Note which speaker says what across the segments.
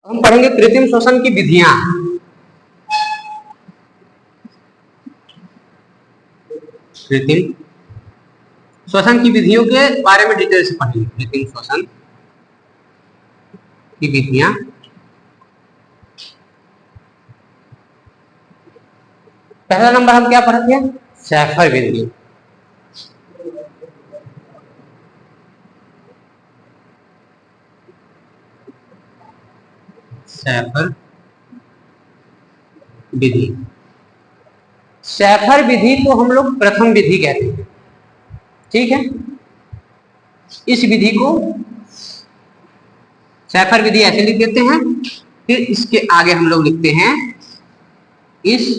Speaker 1: हम पढ़ेंगे कृत्रिम श्वसन की विधियां। कृत्रिम श्वसन की विधियों के बारे में डिटेल से पढ़ेंगे। कृत्रिम श्वसन की विधियां। पहला नंबर हम क्या पढ़े थे? शैफर विधि। शैफर विधि। शैफर विधि को हम लोग प्रथम विधि कहते हैं। ठीक है, इस विधि को शैफर विधि ऐसे लिख देते हैं। फिर इसके आगे हम लोग लिखते हैं इस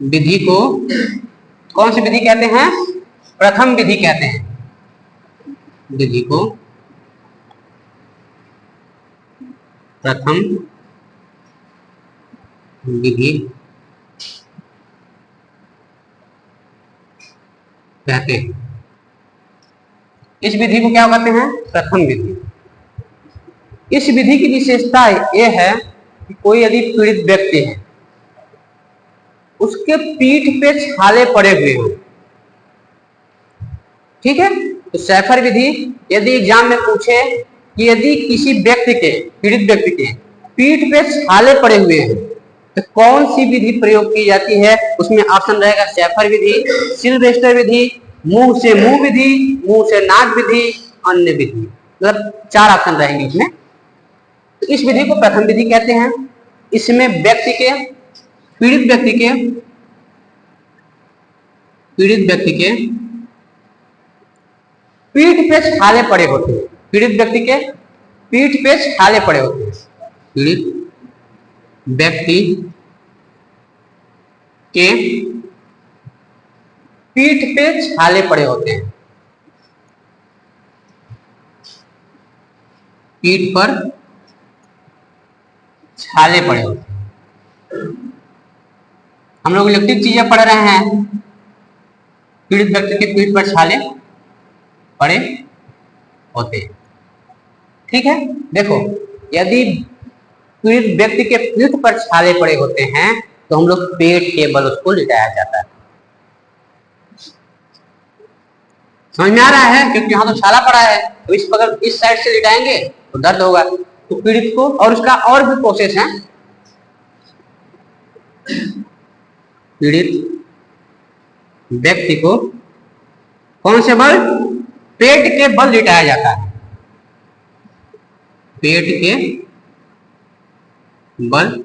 Speaker 1: विधि को कौन सी विधि कहते हैं? प्रथम विधि कहते हैं। विधि को प्रथम विधि कहते हैं। इस विधि को क्या कहते हैं? प्रथम विधि। इस विधि की विशेषता यह है कि कोई यदि पीड़ित व्यक्ति है, उसके पीठ पे छाले पड़े हुए हैं, ठीक है, तो शैफर विधि यदि एग्जाम में पूछे कि यदि किसी व्यक्ति के, पीड़ित व्यक्ति के पीठ पे छाले पड़े हुए हैं तो कौन सी विधि प्रयोग की जाती है, उसमें ऑप्शन रहेगा शैफर विधि, सिल्वेस्टर विधि, मुंह से मुंह विधि, मुंह से नाक विधि, अन्य विधि। मतलब 4 ऑप्शन रहेंगे इसमें। तो इस विधि को प्रथम विधि कहते हैं। इसमें व्यक्ति के, पीड़ित व्यक्ति के पीठ पे छाले पड़े होते हैं। पीड़ित व्यक्ति के पीठ पे छाले पड़े होते हैं। पीड़ित व्यक्ति के पीठ पे छाले पड़े होते हैं। पीठ पर छाले पड़े होते हैं। हम लोग इलेक्ट्रिक चीजें पढ़ रहे हैं। पीड़ित व्यक्ति के पीठ पर छाले पड़े होते हैं। ठीक है, देखो यदि पीड़ित व्यक्ति के पीठ पर छाले पड़े होते हैं तो हम लोग पेट के बल उसको लिटाया जाता है। समझ में आ रहा है? क्योंकि यहाँ तो छाला पड़ा है, तो इस अगर इस साइड से लिटाएंगे तो दर्द होगा। तो पीड़ित को, और उसका और भी प्रोसेस है, पीड़ित व्यक्ति को कौन से बल? पेट के बल लिटाया जाता है। पेट के बल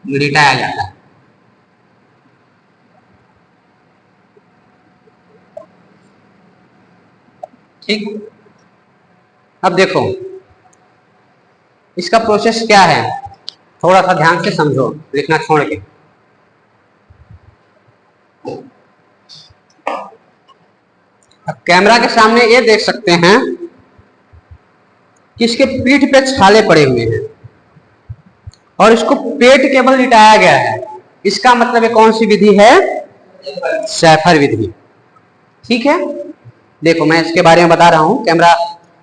Speaker 1: लिटाया जाता है। ठीक, अब देखो इसका प्रोसेस क्या है, थोड़ा सा ध्यान से समझो, लिखना छोड़ के। अब कैमरा के सामने ये देख सकते हैं कि इसके पीठ पे छाले पड़े हुए हैं और इसको पेट के बल लिटाया गया है। इसका मतलब ये कौन सी विधि है? शैफर विधि। ठीक है, देखो मैं इसके बारे में बता रहा हूं, कैमरा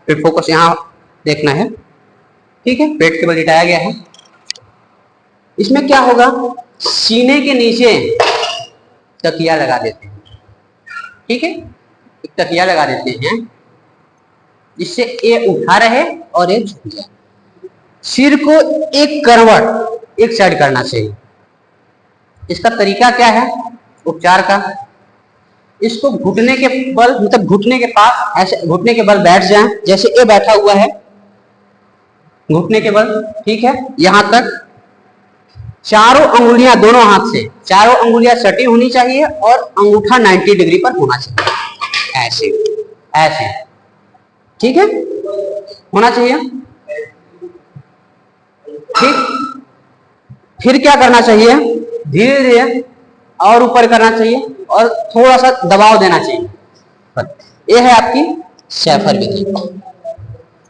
Speaker 1: पे फोकस यहां देखना है। ठीक है, पेट के बल लिटाया गया है। इसमें क्या होगा, सीने के नीचे तकिया लगा देते हैं। ठीक है, एक तकिया लगा देते हैं जिससे ये उठा रहे और ये झुक जाए। सिर को एक करवट एक साइड करना चाहिए। इसका तरीका क्या है उपचार का? इसको घुटने के बल, मतलब घुटने के पास ऐसे, घुटने के बल बैठ जाएं, जैसे ये बैठा हुआ है, घुटने के बल, ठीक है, यहां तक चारों अंगुलियां, दोनों हाथ से चारों अंगुलियां सटी होनी चाहिए और अंगूठा 90 डिग्री पर होना चाहिए। ऐसे ऐसे, ठीक है, होना चाहिए। ठीक, फिर क्या करना चाहिए, धीरे धीरे और ऊपर करना चाहिए और थोड़ा सा दबाव देना चाहिए। यह है आपकी शैफर विधि।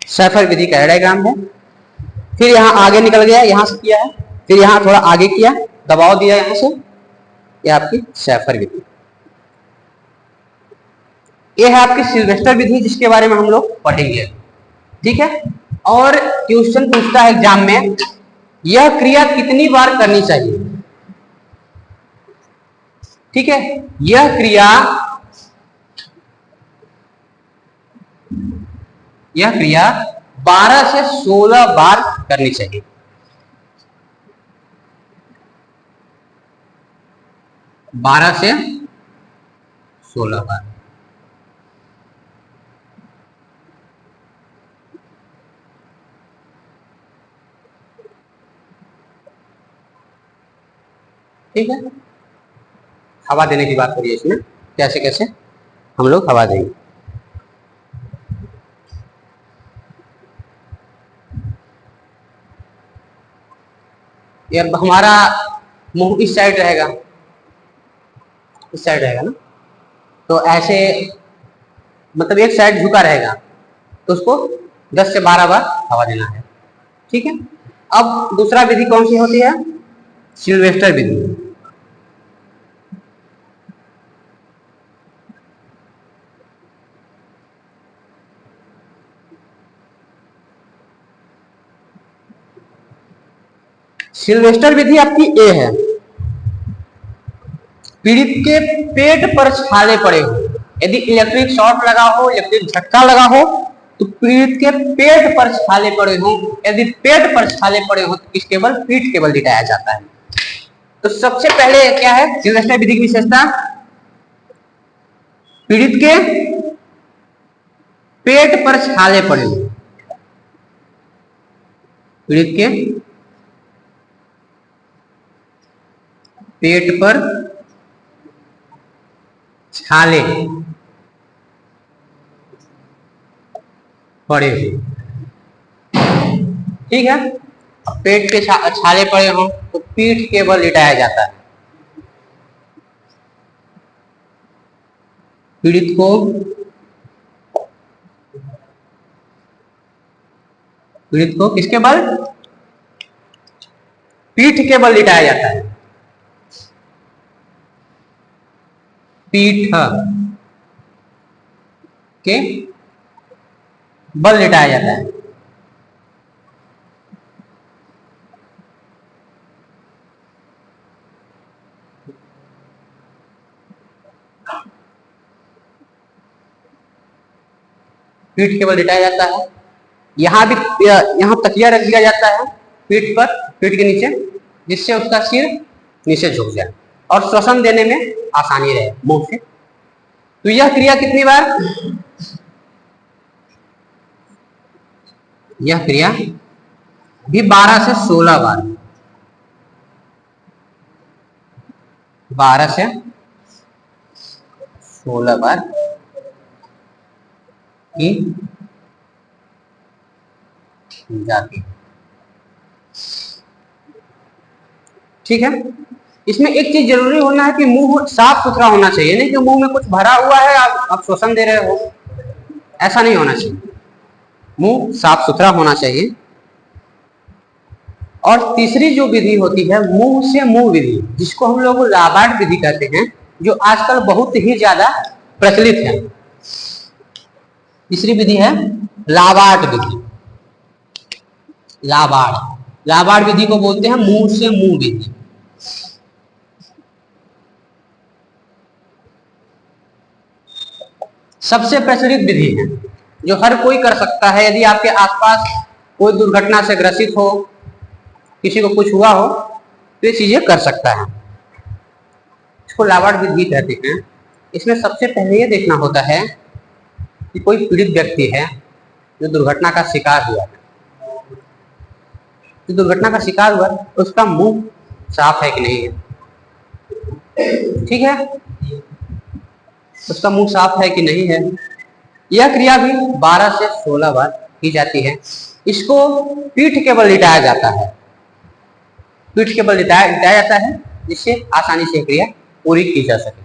Speaker 1: शैफर विधि का डायग्राम है। फिर यहां आगे निकल गया, यहां से किया है, फिर यहां थोड़ा आगे किया, दबाव दिया यहां से, यह आपकी शैफर विधि। ये है आपकी सिल्वेस्टर विधि, जिसके बारे में हम लोग पढ़ेंगे। ठीक है। और क्वेश्चन पूछता है एग्जाम में, यह क्रिया कितनी बार करनी चाहिए? ठीक है, यह क्रिया 12 से 16 बार करनी चाहिए। 12 से 16 बार। ठीक है। हवा देने की बात करिए इसमें, कैसे कैसे हम लोग हवा देंगे। ये हमारा मुंह इस साइड रहेगा, इस साइड रहेगा ना, तो ऐसे मतलब एक साइड झुका रहेगा, तो उसको 10 से 12 बार हवा देना है। ठीक है। अब दूसरा विधि कौन सी होती है? सिल्वेस्टर विधि। सिल्वेस्टर विधि आपकी ए है। पीड़ित के पेट पर छाले पड़े हो, यदि इलेक्ट्रिक शॉक लगा हो, इलेक्ट्रिक झटका लगा हो, तो पीड़ित के पेट पर छाले पड़े हो, यदि पेट पर छाले पड़े हो तो किस केबल? पीठ केबल लिटाया जाता है। तो सबसे पहले क्या है सिल्वेस्टर विधि की विशेषता? पीड़ित के पेट पर छाले पड़े हो, पीड़ित के पेट पर छाले पड़े हो। ठीक है। पेट के छाले पड़े हो तो पीठ केबल लिटाया जाता है। पीड़ित को किसके बल? पीठ के बल लिटाया जाता है। पीठ के बल लिटाया जाता है। पीठ के बल लिटाया जाता है। यहां भी यहां तकिया रख दिया जाता है पीठ पर, पीठ के नीचे, जिससे उसका सिर नीचे झुक जाए और श्वसन देने में आसानी रहे मुंह से। तो यह क्रिया कितनी बार? यह क्रिया भी 12 से 16 बार, 12 से 16 बार की जाती। ठीक है। इसमें एक चीज जरूरी होना है कि मुंह साफ सुथरा होना चाहिए, नहीं कि मुंह में कुछ भरा हुआ है आप श्वसन दे रहे हो, ऐसा नहीं होना चाहिए। मुंह साफ सुथरा होना चाहिए। और तीसरी जो विधि होती है मुंह से मुंह विधि, जिसको हम लोग लाबार्ड विधि कहते हैं, जो आजकल बहुत ही ज्यादा प्रचलित है। तीसरी विधि है लाबार्ड विधि। लाबार्ड विधि को बोलते हैं मुंह से मुंह विधि। सबसे प्रचलित विधि है जो हर कोई कर सकता है। यदि आपके आसपास कोई दुर्घटना से ग्रसित हो, किसी को कुछ हुआ हो, तो ये चीजें कर सकता है। इसको लाबार्ड विधि कहते हैं। इसमें सबसे पहले ये देखना होता है कि कोई पीड़ित व्यक्ति है जो दुर्घटना का शिकार हुआ है, जो दुर्घटना का शिकार हुआ उसका मुंह साफ है कि नहीं है। ठीक है, उसका मुंह साफ है कि नहीं है। यह क्रिया भी 12 से 16 बार की जाती है। इसको पीठ के बल लिटाया जाता है, पीठ के बल लिटाया जाता है, जिससे आसानी से क्रिया पूरी की जा सके।